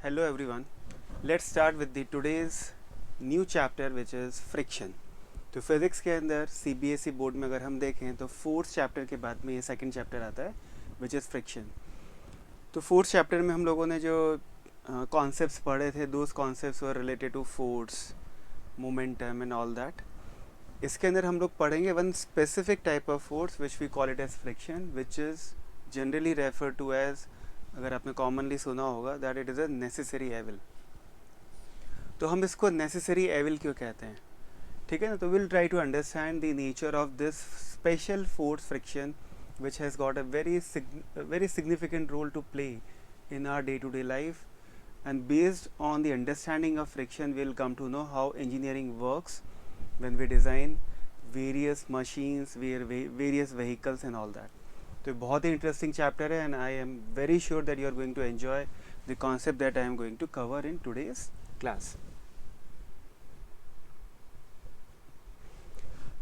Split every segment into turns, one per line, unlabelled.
Hello everyone. Let's start with the today's new chapter which is friction. तो physics के अंदर CBSE board में अगर हम देखें तो फोर्थ चैप्टर के बाद में ये सेकंड चैप्टर आता है विच इज़ फ्रिक्शन. तो फोर्थ चैप्टर में हम लोगों ने जो कॉन्सेप्ट्स पढ़े थे those concepts were related to force, momentum and all that. इसके अंदर हम लोग पढ़ेंगे one specific type of force which we call it as friction which is generally refer to as, अगर आपने कॉमनली सुना होगा, that it is a necessary evil. तो हम इसको नेसेसरी एविल क्यों कहते हैं, ठीक है ना. तो will try to understand the nature of this special force friction which has got a very significant role to play in our day-to-day life, and based on the understanding of friction we'll come to know how engineering works when we design various machines, various vehicles and all that. तो बहुत ही interesting chapter है and I am very sure that you are going to enjoy the concept that I am going to cover in today's class.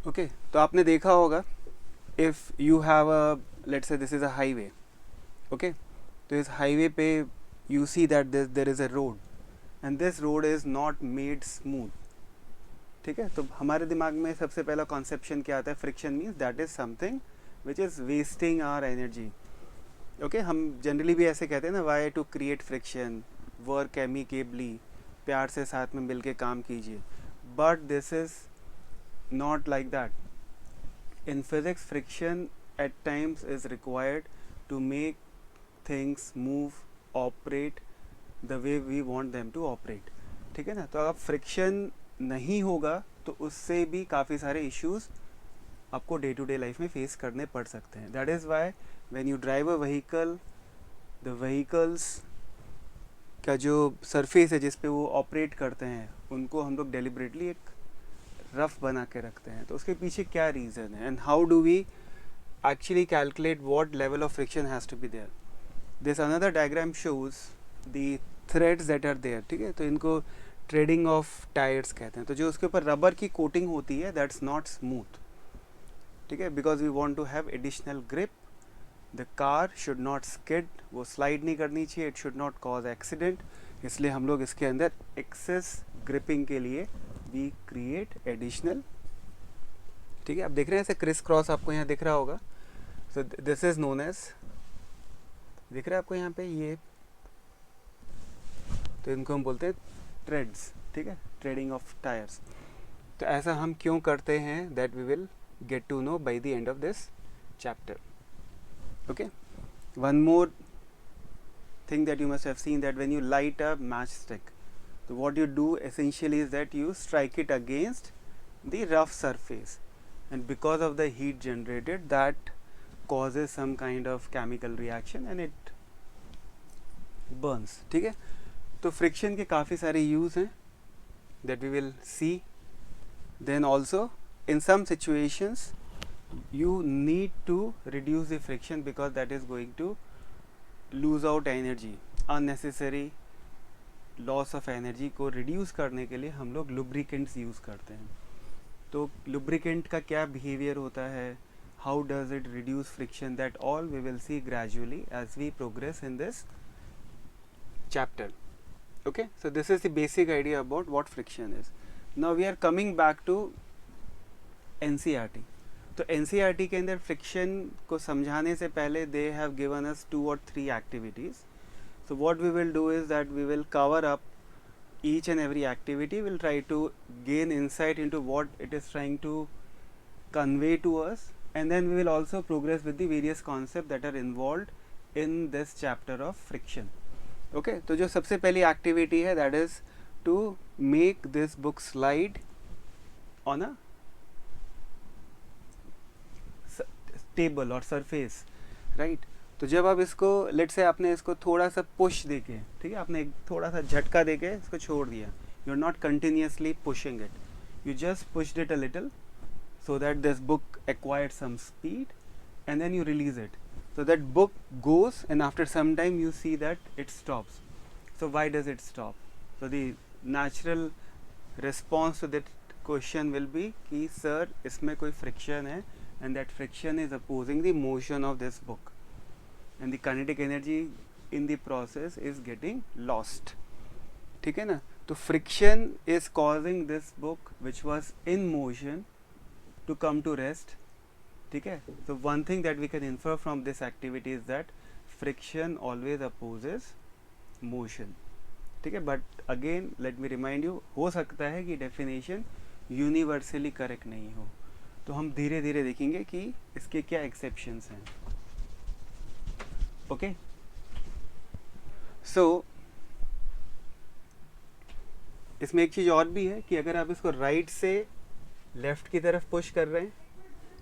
Okay, तो आपने देखा होगा if you have a, let's say this is a highway. Okay, तो इस highway पे you see that there is a road and this road is not made smooth. ठीक है, तो हमारे दिमाग में सबसे पहला कॉन्सेप्शन क्या आता है, friction means that is something which is wasting our energy. Okay, हम जनरली भी ऐसे कहते हैं ना, why to create friction, work amicably, प्यार से साथ में मिल के काम कीजिए. But this is not like that. In physics, friction at times is required to make things move, operate the way we want them to operate. ठीक है ना. तो अगर फ्रिक्शन नहीं होगा तो उससे भी काफ़ी सारे इश्यूज आपको डे टू डे लाइफ में फेस करने पड़ सकते हैं. That is why when you drive a vehicle, the vehicles का जो सरफेस है जिस पे वो ऑपरेट करते हैं उनको हम लोग डेलिबरेटली एक रफ बना के रखते हैं. तो उसके पीछे क्या रीज़न है and how do we actually calculate what level of friction has to be there. This another diagram shows the threads that are there. ठीक है, तो इनको ट्रेडिंग ऑफ टायर्स कहते हैं. तो जो उसके ऊपर रबर की कोटिंग होती है दैट्स नॉट स्मूथ. ठीक है, because we want to have additional grip. The car should not skid, वो स्लाइड नहीं करनी चाहिए. It should not cause accident. इसलिए हम लोग इसके अंदर एक्सेस ग्रिपिंग के लिए वी क्रिएट एडिशनल. ठीक है, आप देख रहे हैं ऐसे क्रिस क्रॉस आपको यहाँ दिख रहा होगा. So this is known as, दिख रहा है आपको यहाँ पे ये, तो इनको हम बोलते हैं ट्रेड्स. ठीक है, ट्रेडिंग ऑफ टायर्स. तो ऐसा हम क्यों करते हैं that we will get to know by the end of this chapter. Okay, one more thing that you must have seen, that when you light a matchstick, so what you do essentially is that you strike it against the rough surface, and because of the heat generated that causes some kind of chemical reaction and it burns. ठीक है, तो friction के काफ़ी सारे use हैं that we will see. Then also in some situations you need to reduce the friction because that is going to lose out energy. Unnecessary loss of energy को reduce करने के लिए हम लोग लुब्रिकेंट्स यूज़ करते हैं. तो लुब्रिकेंट का क्या बिहेवियर होता है, how does it reduce friction, that all we will see gradually as we progress in this chapter. Okay, so this is the basic idea about what friction is. Now we are coming back to NCERT. तो NCERT के अंदर फ्रिक्शन को समझाने से पहले they have given us 2 or 3 activities. So what we will do is that we will cover up each and every activity. We'll try to gain insight into what it is trying to convey to us, and then we will also progress with the various concepts that are involved in this chapter of friction. Okay, तो जो सबसे पहली activity है that is to make this book slide on a table और surface. Right, तो जब आप इसको लेट से आपने इसको थोड़ा सा पुश देके, ठीक है, आपने एक थोड़ा सा झटका देके इसको छोड़ दिया, you are not continuously pushing it, you just pushed it a little so that this book acquired some speed, and then you release it. So that book goes, and after some time you see that it stops. So why does it stop? So the natural response to that question will be कि sir इसमें कोई friction है, and that friction is opposing the motion of this book, and the kinetic energy in the process is getting lost. ठीक है ना. तो friction is causing this book which was in motion to come to rest. ठीक है. So one thing that we can infer from this activity is that friction always opposes motion. ठीक है. But again let me remind you, हो सकता है कि definition universally correct नहीं हो, तो हम धीरे धीरे देखेंगे कि इसके क्या exceptions हैं. Okay. So इसमें एक चीज़ और भी है कि अगर आप इसको राइट से लेफ्ट की तरफ पुश कर रहे हैं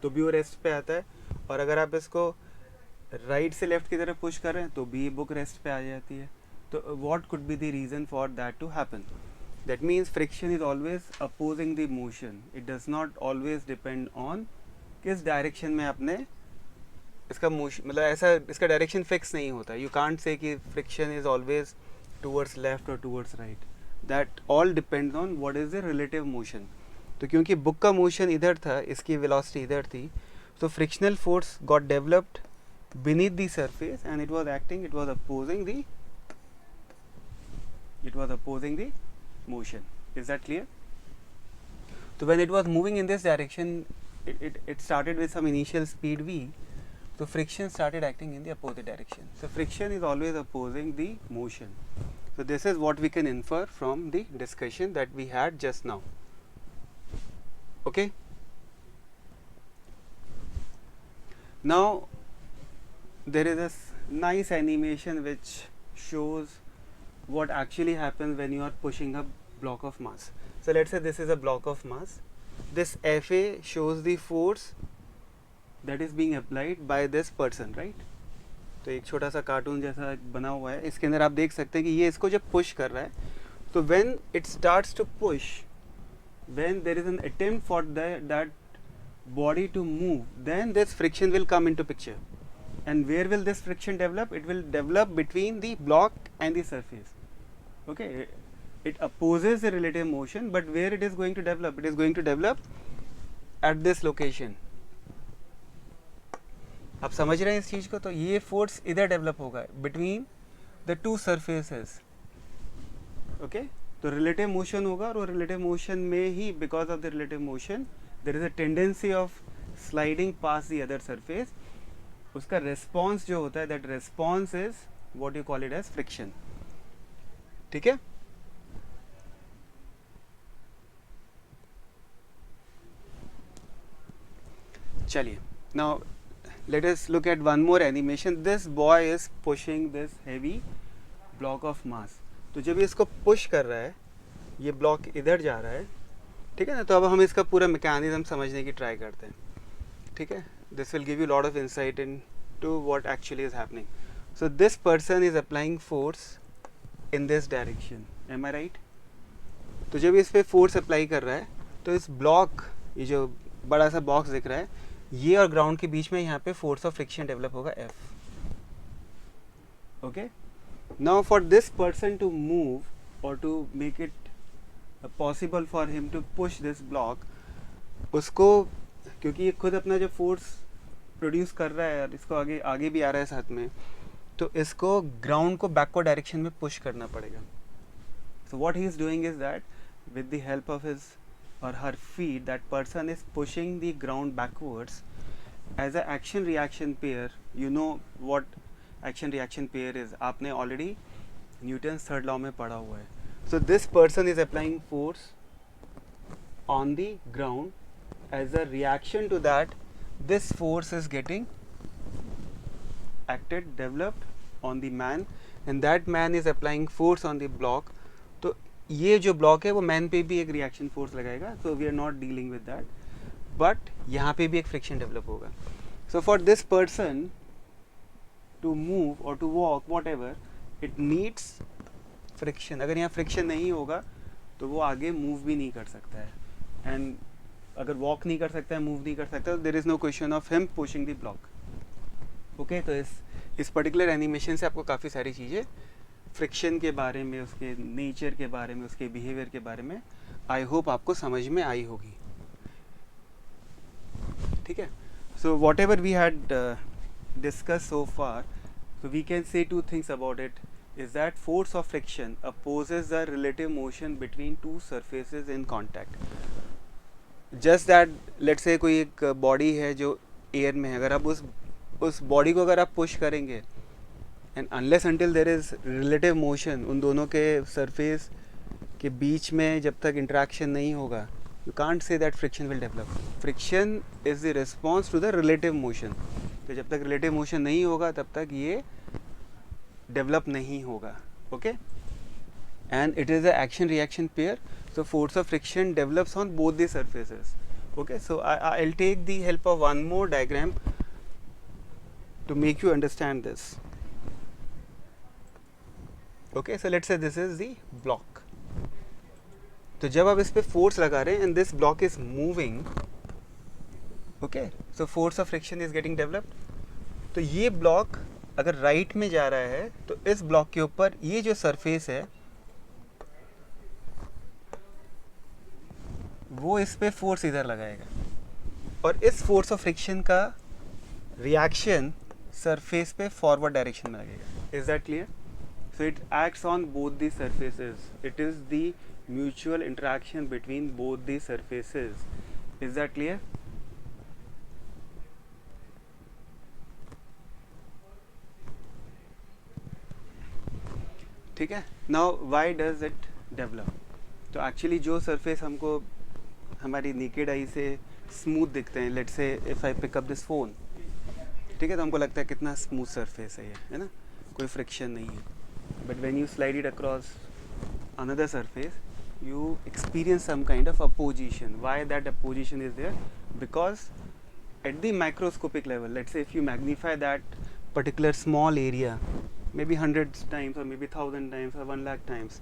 तो भी वो रेस्ट पे आता है, और अगर आप इसको राइट से लेफ्ट की तरफ पुश कर रहे हैं तो भी बुक रेस्ट पे आ जाती है. तो what could be the reason for that to happen? That means friction is always opposing the motion. It does not always depend on किस डायरेक्शन में आपने इसका मोशन, मतलब ऐसा इसका डायरेक्शन फिक्स नहीं होता. यू कांट से कि friction is always towards left और towards right. That all depends on what is the relative motion. तो क्योंकि बुक का मोशन इधर था, इसकी वेलोसिटी इधर थी, तो frictional force got developed beneath the surface and it was opposing the motion. Is that clear? So when it was moving in this direction, it started with some initial speed v, so friction started acting in the opposite direction. So friction is always opposing the motion. So this is what we can infer from the discussion that we had just now. Okay. Now there is a nice animation which shows what actually happens when you are pushing a block of mass. So let's say this is a block of mass. This Fa shows the force that is being applied by this person, right? तो एक छोटा सा cartoon जैसा बना हुआ है, इसके अंदर आप देख सकते हैं कि ये इसको जब पुश कर रहा है, तो when it starts to push, when there is an attempt for that body to move, then this friction will come into picture. And where will this friction develop? It will develop between the block and the surface. Okay, it opposes the relative motion, but where it is going to develop? It is going to develop at this location. आप समझ रहे हैं इस चीज को? तो ये force इधर डेवलप होगा between the two surfaces. Okay, तो relative motion होगा, और वो relative motion में ही, because of the relative motion, there is a tendency of sliding past the other surface. उसका response जो होता है, that response is what you call it as friction. ठीक है. चलिए, now let us look at one more animation. This boy is pushing this heavy block of mass. तो जब ये इसको push कर रहा है, ये block इधर जा रहा है, ठीक है ना. तो अब हम इसका पूरा mechanism समझने की try करते हैं. ठीक है. This will give you a lot of insight into what actually is happening. So this person is applying force in this direction. Am I right? तो जब इस पे force apply कर रहा है, तो इस block, ये जो बड़ा सा box दिख रहा है, ये और ground के बीच में यहाँ पे force of friction develop होगा F. Okay? Now for this person to move or to make it possible for him to push this block, उसको, क्योंकि ये खुद अपना जो फोर्स प्रोड्यूस कर रहा है और इसको आगे भी आ रहा है साथ में, तो इसको ग्राउंड को बैकवर्ड डायरेक्शन में पुश करना पड़ेगा. So what he is doing is that with the help of his or her feet, that person is pushing the ground backwards as a action reaction pair. You know what action reaction pair is. आपने already Newton's third law में पढ़ा हुआ है. So this person is applying force on the ground. As a reaction to that, this force is getting developed on the man, and that man is applying force on the block. तो ये जो block है वो man पे भी एक reaction force लगाएगा. So we are not dealing with that, but यहाँ पे भी एक friction develop होगा. So for this person to move or to walk, whatever, it needs friction. अगर यहाँ friction नहीं होगा तो वो आगे move भी नहीं कर सकता है, and अगर वॉक नहीं कर सकता है, मूव नहीं कर सकता, there is no question of him pushing the block. Okay. तो इस पर्टिकुलर एनिमेशन से आपको काफ़ी सारी चीज़ें फ्रिक्शन के बारे में, उसके नेचर के बारे में, उसके बिहेवियर के बारे में आई होप आपको समझ में आई होगी. ठीक है. So whatever we had discuss so far, so we can say two things about it. is that force of friction opposes the relative motion between two surfaces in contact. Just that let's say कोई एक body है जो air में है, अगर आप उस body को अगर आप पुश करेंगे and unless until there is relative motion, उन दोनों के सरफेस के बीच में जब तक इंटरेक्शन नहीं होगा, you can't say that friction will develop. Friction is the response to the relative motion. तो जब तक relative motion नहीं होगा तब तक ये develop नहीं होगा. Okay? And it is a action reaction pair. So force of friction develops on both the surfaces. Okay? So I'll take the help of one more diagram to make you understand this. Okay? So let's say this is the block. तो जब आप इस पे force लगा रहे हैं and this block is moving, okay, so force of friction is getting developed. तो ये ब्लॉक अगर राइट में जा रहा है तो इस ब्लॉक के ऊपर ये जो सरफेस है वो इस पे फोर्स इधर लगाएगा और इस फोर्स ऑफ फ्रिक्शन का रिएक्शन सरफेस पे फॉरवर्ड डायरेक्शन में लगेगा. Is that clear? So it acts on both the surfaces. It is the mutual interaction between both the surfaces. Is that clear? ठीक है. Now why does it develop? तो actually जो surface हमको हमारी naked eye से smooth दिखते हैं, let's say if I pick up this phone, ठीक है, तो हमको लगता है कितना smooth surface है ये, है ना, कोई friction नहीं है. But when you slide it across another surface, you experience some kind of opposition. Why that opposition is there? Because at the microscopic level, let's say if you magnify that particular small area maybe 100 times or maybe 1000 times or 1 lakh times,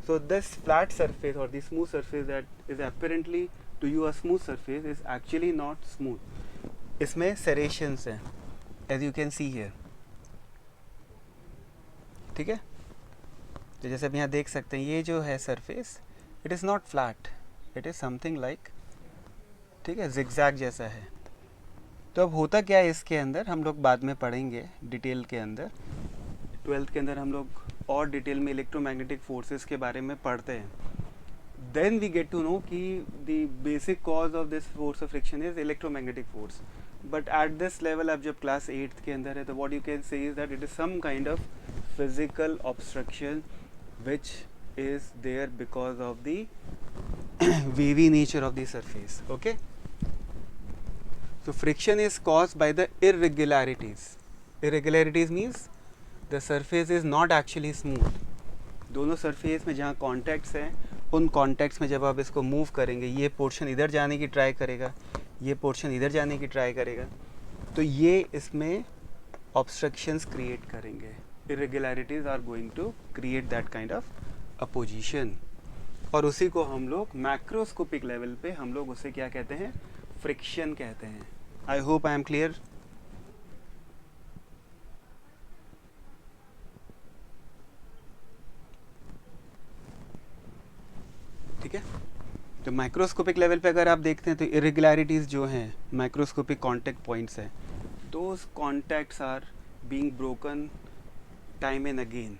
so this flat surface or the smooth surface that is apparently to you a smooth surface is actually not smooth. इसमें serrations हैं, as you can see here. ठीक है. तो जैसे आप यहाँ देख सकते हैं ये जो है surface, it is not flat, it is something like, ठीक है, जिगजैग जैसा है. तो अब होता क्या है इसके अंदर, हम लोग बाद में पढ़ेंगे डिटेल के अंदर. 12th के अंदर हम लोग और डिटेल में इलेक्ट्रोमैग्नेटिक फोर्सेस के बारे में पढ़ते हैं. Then we get to know कि the basic cause of this force of friction is electromagnetic force. But at this level आप जब क्लास 8th के अंदर है तो what you can say is that it is some kind of physical obstruction which is there because of the wavy nature of the surface. Okay, so friction is caused by the irregularities. Irregularities means the surface is not actually smooth. दोनों surface में जहाँ contacts हैं उन contacts में जब आप इसको move करेंगे, ये पोर्शन इधर जाने की ट्राई करेगा, ये पोर्शन इधर जाने की ट्राई करेगा, तो ये इसमें ऑब्स्ट्रक्शंस क्रिएट करेंगे. Irregularities are going to create that kind of opposition. और उसी को हम लोग मैक्रोस्कोपिक लेवल पे हम लोग उसे क्या कहते हैं, फ्रिक्शन कहते हैं. I hope I am clear. ठीक है. तो माइक्रोस्कोपिक लेवल पे अगर आप देखते हैं तो इरेगुलरिटीज़ जो हैं माइक्रोस्कोपिक कॉन्टैक्ट पॉइंट्स हैं, those contacts are being broken time and again,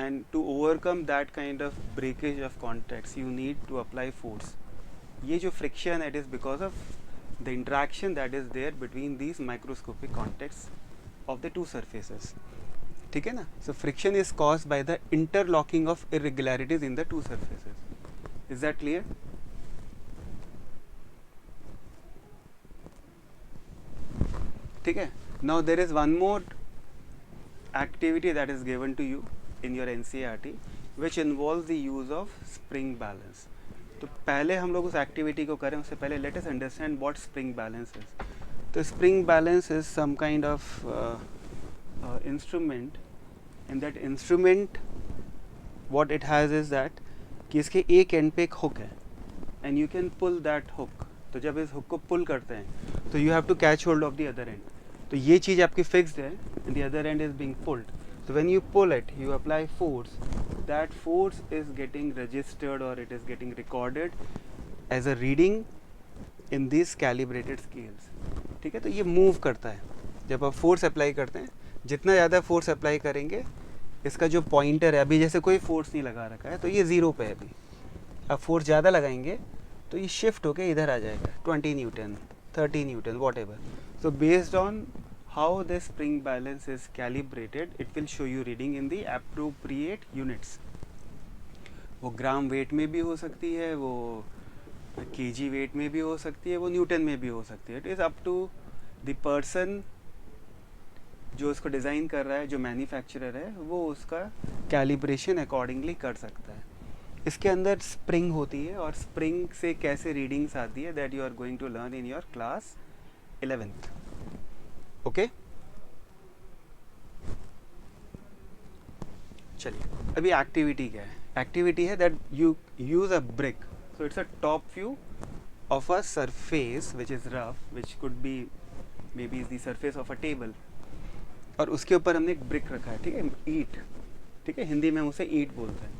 and to overcome that kind of breakage of contacts you need to apply force. ये जो friction it is because of the interaction that is there between these microscopic contacts of the two surfaces. ठीक है ना. So friction is caused by the interlocking of irregularities in the two surfaces. Is that clear? ठीक है. Now there is one more activity that is given to you in your NCERT which involves the use of spring balance. तो पहले हम लोग उस activity को करें उससे पहले let us understand what spring balance is. तो spring balance is some kind of instrument, and that instrument what it has is that कि इसके एक एंड पे एक हुक है and you can pull that hook. तो जब इस हुक को पुल करते हैं तो you have to catch hold of the other end. तो ये चीज़ आपकी फिक्स्ड है and the other end is being pulled. So when you pull it, you apply force. That force is getting registered or it is getting recorded as a reading in these calibrated scales. ठीक है. तो ये move करता है. जब आप force apply करते हैं, जितना ज़्यादा फोर्स अप्लाई करेंगे इसका जो पॉइंटर है, अभी जैसे कोई फोर्स नहीं लगा रखा है तो ये 0 पे है अभी, अब फोर्स ज़्यादा लगाएंगे तो ये शिफ्ट होके इधर आ जाएगा 20 Newton 30 Newton what ever. So based on how the spring balance is calibrated it will show you reading in the appropriate units. वो ग्राम वेट में भी हो सकती है, वो केजी वेट में भी हो सकती है, वो न्यूटन में भी हो सकती है. It is up to the person जो उसको डिज़ाइन कर रहा है, जो मैन्युफैक्चरर है, वो उसका कैलिब्रेशन अकॉर्डिंगली कर सकता है. इसके अंदर स्प्रिंग होती है और स्प्रिंग से कैसे रीडिंग्स आती है that you are going to learn in your class 11th. Okay, चलिए अभी एक्टिविटी क्या है. एक्टिविटी है that you use a brick. So it's a top view of a surface which is rough, which could be maybe is the surface of a table, और उसके ऊपर हमने एक ब्रिक रखा है, ठीक है, ईट, ठीक है, हिंदी में हम उसे ईट बोलते हैं,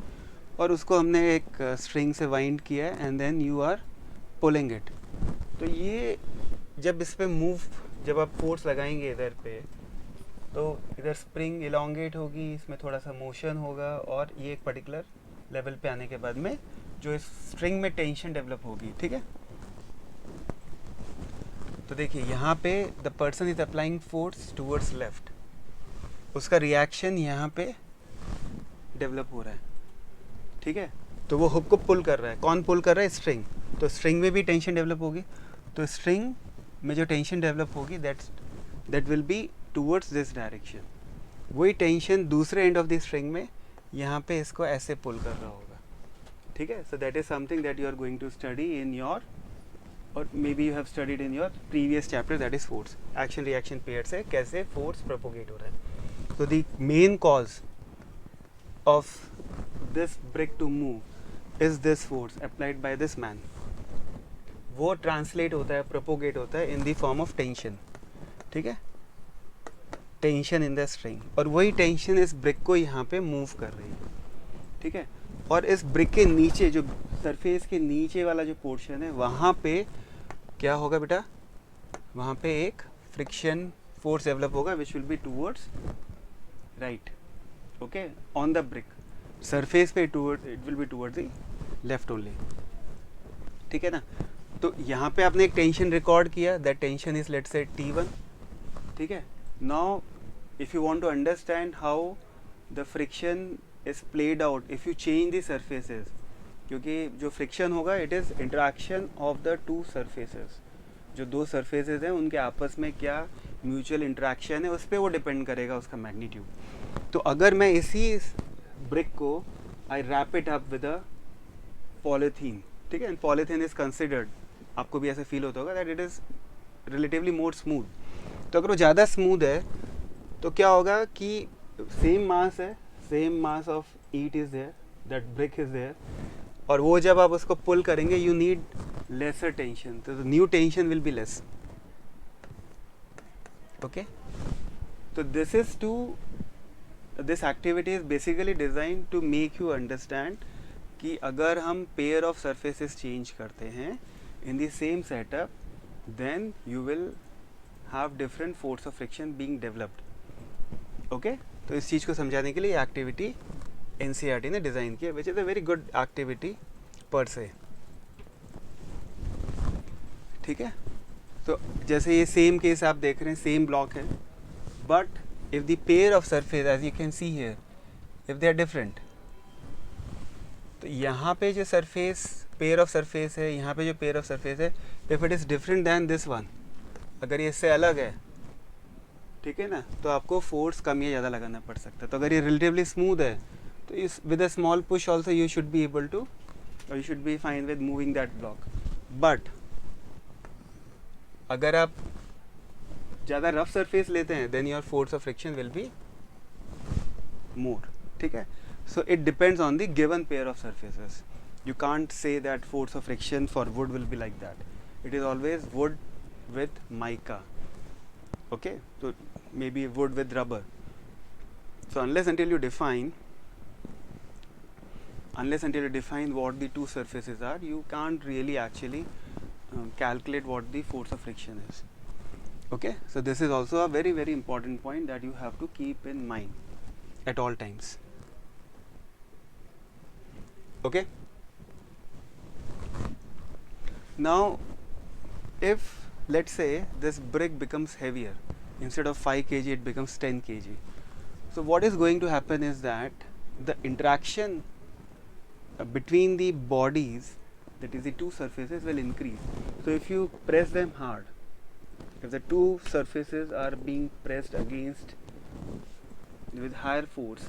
और उसको हमने एक स्ट्रिंग से वाइंड किया है and then you are pulling it. तो ये जब इस पे मूव, जब आप फोर्स लगाएंगे इधर पे, तो इधर स्प्रिंग इलोंगेट होगी, इसमें थोड़ा सा मोशन होगा, और ये एक पर्टिकुलर लेवल पे आने के बाद में जो इस स्ट्रिंग में टेंशन डेवलप होगी, ठीक है. तो देखिए यहाँ पे the person is applying force towards left, उसका रिएक्शन यहाँ पे डेवलप हो रहा है, ठीक है. तो वो हुक को पुल कर रहा है. कौन पुल कर रहा है? स्ट्रिंग. तो स्ट्रिंग में भी टेंशन डेवलप होगी, तो स्ट्रिंग में जो टेंशन डेवलप होगी that will be towards this direction. वही टेंशन दूसरे एंड ऑफ द स्ट्रिंग में यहाँ पे इसको ऐसे पुल कर रहा होगा, ठीक है. So that is something that you are going to study in your, or maybe you have studied in your previous chapter, that is force. Action reaction pair से कैसे फोर्स प्रोपोगेट हो रहा है. So the main cause of this brick to move is this force applied by this man. वो translate होता है, propagate होता है in the form of tension, ठीक है, tension in the string, और वही tension इस brick को यहाँ पे move कर रही है, ठीक है. और इस brick के नीचे, जो surface के नीचे वाला जो portion है, वहाँ पे क्या होगा बेटा? वहाँ पे एक friction force develop होगा which will be towards right, okay, on the brick surface पे toward it will be towards the left only, ठीक है ना. तो यहाँ पे आपने एक टेंशन रिकॉर्ड किया, that tension is let's say T1, ठीक है. now if you want to understand how the friction is played out if you change the surfaces, क्योंकि जो फ्रिक्शन होगा it is interaction of the two surfaces, जो दो surfaces हैं उनके आपस में क्या म्यूचुअल इंटरेक्शन है, उस पर वो डिपेंड करेगा उसका मैग्नीट्यूड. तो अगर मैं इसी ब्रिक को आई wrap it up with a polythene, ठीक है, एंड पॉलीथीन इज कंसिडर्ड, आपको भी ऐसे फील होता होगा that it is relatively more smooth. तो अगर वो ज़्यादा स्मूथ है तो क्या होगा कि सेम मास है, सेम मास ऑफ ईट is there, that brick is there, और वो जब आप उसको पुल करेंगे you need lesser tension, so the new tension will be less, okay. So this activity is basically designed to make you understand कि अगर हम pair of surfaces change करते हैं in the same setup, then you will have different force of friction being developed, okay. तो इस चीज़ को समझाने के लिए एक्टिविटी NCERT ने डिज़ाइन किया, which is a very good activity per se, ठीक है. तो जैसे ये सेम केस आप देख रहे हैं, सेम ब्लॉक है, but if the pair of surface as you can see here if they are different, तो यहाँ पे जो सरफेस पेयर ऑफ सरफेस है, यहाँ पे जो पेयर ऑफ सरफेस है, if it is different than this one, अगर ये इससे अलग है, ठीक है ना, तो आपको फोर्स कम या ज़्यादा लगाना पड़ सकता है. तो अगर ये रिलेटिवली स्मूथ है तो इस with a small push also you should be able to, और you should be fine with moving that block. But अगर आप ज़्यादा रफ सरफेस लेते हैं then your force of friction will be more, ठीक है. So it depends on the given pair of surfaces. You can't say that force of friction for wood will be like that. It is always wood with mica, okay. तो may be would with rubber. So unless until you define what the two surfaces are, you can't really actually calculate what the force of friction is, okay. So this is also a very very important point that you have to keep in mind. at all times. Okay, now if let's say this brick becomes heavier, instead of 5 kg it becomes 10 kg. So what is going to happen is that the interaction between the bodies, that is the two surfaces, will increase. So if you press them hard, if the two surfaces are being pressed against with higher force,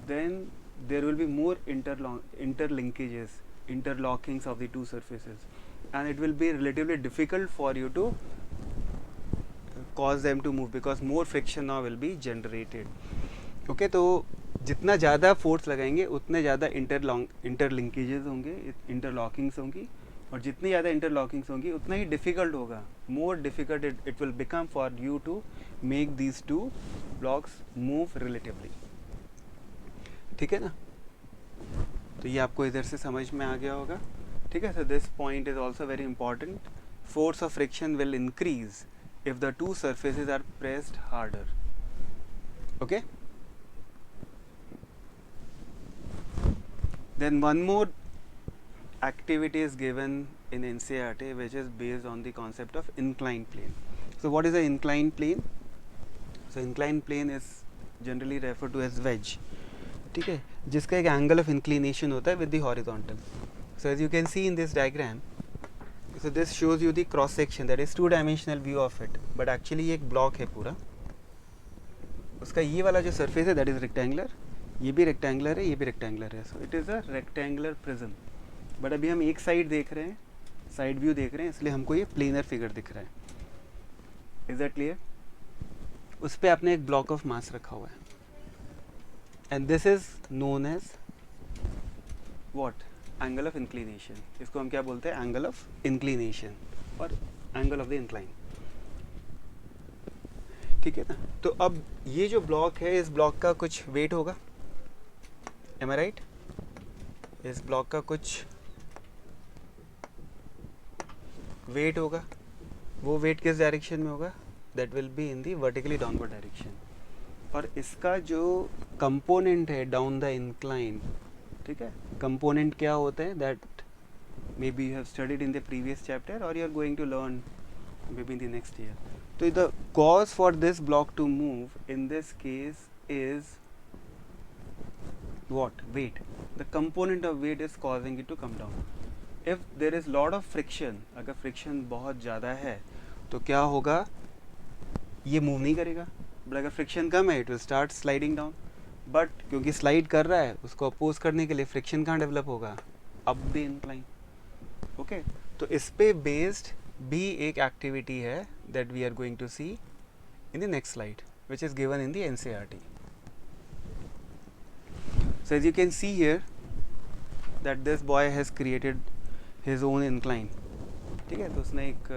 then there will be more interlinkages, interlockings of the two surfaces, and it will be relatively difficult for you to cause them to move because more friction now will be generated. Okay, तो जितना ज़्यादा force लगाएंगे उतने ज़्यादा interlinkages होंगे, interlockings होंगी, और जितनी ज़्यादा इंटरलॉकिंग्स होंगी उतना ही डिफ़िकल्ट होगा, more difficult it will become for you to make these two blocks move relatively. ठीक है ना, तो ये आपको इधर से समझ में आ गया होगा. ठीक है, so this point is also very important. Force of friction will increase if the two surfaces are pressed harder. Okay, then one more activity is given in NCERT which is based on the concept of inclined plane. So what is the inclined plane? So inclined plane is generally referred to as wedge. ठीक है, जिसका एक angle of inclination होता है with the horizontal. So as you can see in this diagram, so this shows you the cross section, that is 2-dimensional view of it, but actually ये एक block है पूरा. उसका ये वाला जो सरफेस है that is rectangular, ये भी rectangular है, ये भी rectangular है. So it is a rectangular prism. but अभी हम एक साइड देख रहे हैं, साइड व्यू देख रहे हैं, इसलिए हमको ये प्लेनर फिगर दिख रहा है. Is that clear? उस पर आपने एक ब्लॉक ऑफ मास रखा हुआ है, and this is known as what? Angle of inclination. इसको हम क्या बोलते हैं? एंगल ऑफ इंक्लिनेशन और एंगल ऑफ द इंक्लाइन. ठीक है ना. तो अब ये जो ब्लॉक है, इस ब्लॉक का कुछ वेट होगा, एम आई राइट? इस ब्लॉक का कुछ वेट होगा. वो वेट किस डायरेक्शन में होगा? That will be in the vertically downward direction. और इसका जो कंपोनेंट है डाउन द इंक्लाइन, ठीक है, कंपोनेंट क्या होता है? That maybe you have studied in the previous chapter और you are going to learn maybe in the next year. तो the cause for this block to move in this case is what? Weight. The component of weight is causing it to come down. If there is lot of friction, अगर friction बहुत ज़्यादा है तो क्या होगा? ये move नहीं करेगा. बट अगर फ्रिक्शन कम है, it will start sliding down. But क्योंकि स्लाइड कर रहा है, उसको अपोज करने के लिए फ्रिक्शन कहाँ डेवलप होगा? Up the incline. ओके, तो इस पे बेस्ड भी एक एक्टिविटी है that we are going to see in the next slide, which is given in the NCERT. So as you can see here that this boy has created his own incline. ठीक है, तो उसने एक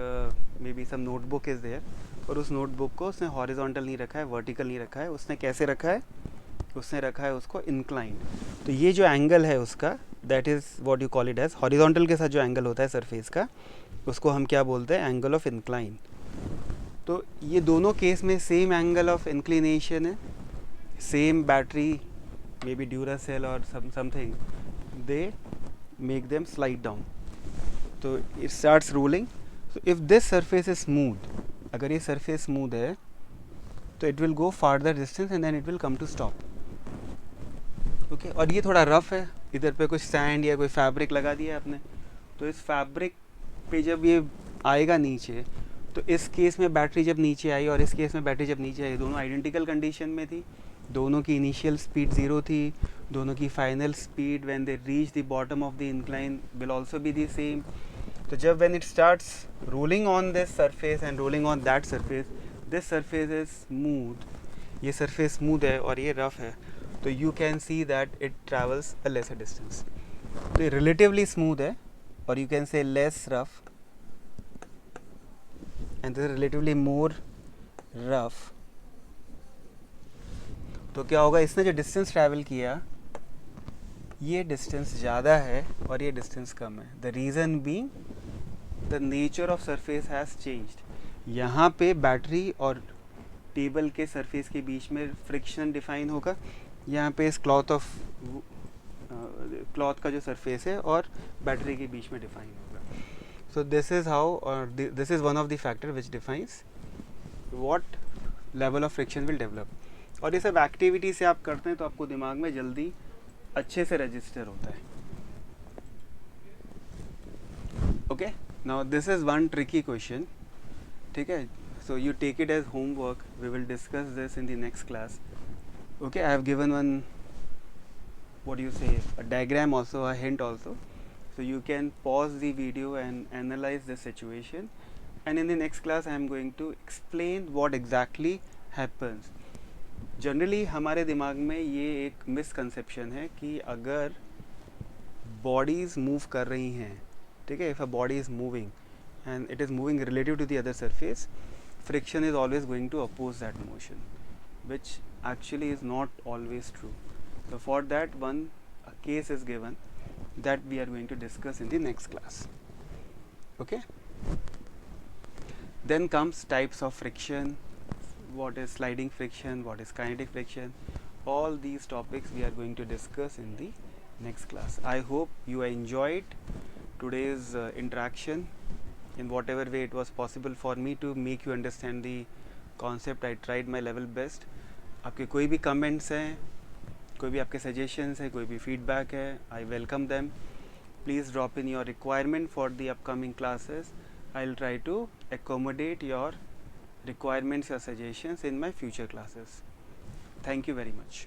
maybe some notebook is there, और उस notebook को उसने horizontal नहीं रखा है, वर्टिकल नहीं रखा है. उसने कैसे रखा है? उसने रखा है उसको इंक्लाइंड. तो ये जो एंगल है उसका, that is what you call it as horizontal के साथ जो एंगल होता है सरफेस का, उसको हम क्या बोलते हैं? Angle of incline. तो ये दोनों केस में सेम एंगल ऑफ इंक्लिनेशन है, same battery, maybe Duracell or something, they make them slide down. So it starts rolling. So if this surface is smooth, अगर ये surface smooth है तो it will go farther distance and then it will come to stop. Okay, और ये थोड़ा rough है, इधर पे कुछ सैंड या कोई फैब्रिक लगा दिया आपने, तो इस फैब्रिक पे जब ये आएगा नीचे, तो इस केस में बैटरी जब नीचे आई और इस केस में बैटरी जब नीचे आई, दोनों आइडेंटिकल कंडीशन में थी. दोनों की इनिशियल स्पीड 0 थी, दोनों की final speed when they reach the bottom of the incline will also be the same. तो जब when it starts rolling on this surface and rolling on that surface, this surface is smooth, ये surface smooth है और ये rough है, तो you can see that it travels a lesser distance. तो ये रिलेटिवली स्मूथ है, और यू कैन से less rough, and this relatively more rough. तो क्या होगा? इसने जो डिस्टेंस ट्रैवल किया, ये डिस्टेंस ज़्यादा है और ये डिस्टेंस कम है. The reason being the nature of surface has changed. यहाँ पे बैटरी और टेबल के सरफेस के बीच में फ्रिक्शन डिफाइन होगा, यहाँ पे इस क्लॉथ का जो सरफेस है और बैटरी के बीच में डिफाइन होगा. सो दिस इज़ हाउ, और this is one of the factor which defines what level of friction will develop. और ये सब एक्टिविटी से आप करते हैं तो आपको दिमाग में जल्दी अच्छे से रजिस्टर होता है. Okay, now this is one tricky question. ठीक है, so you take it as homework. We will discuss this in the next class. Okay, I have given one, what do you say, a diagram also, a hint also, so you can pause the video and analyze the situation, and in the next class I am going to explain what exactly happens. Generally हमारे दिमाग में ये एक misconception है कि अगर bodies move कर रही हैं, ठीक है, if a body is moving and it is moving relative to the other surface, friction is always going to oppose that motion, which actually is not always true. So for that one, a case is given that we are going to discuss in the next class. Okay, then comes types of friction, what is sliding friction, what is kinetic friction. All these topics we are going to discuss in the next class. I hope you enjoyed today's interaction in whatever way it was possible for me to make you understand the concept. I tried my level best. आपके कोई भी comments हैं, कोई भी आपके suggestions हैं, कोई भी feedback है, I welcome them. Please drop in your requirement for the upcoming classes. I'll try to accommodate your requirements or suggestions in my future classes. Thank you very much.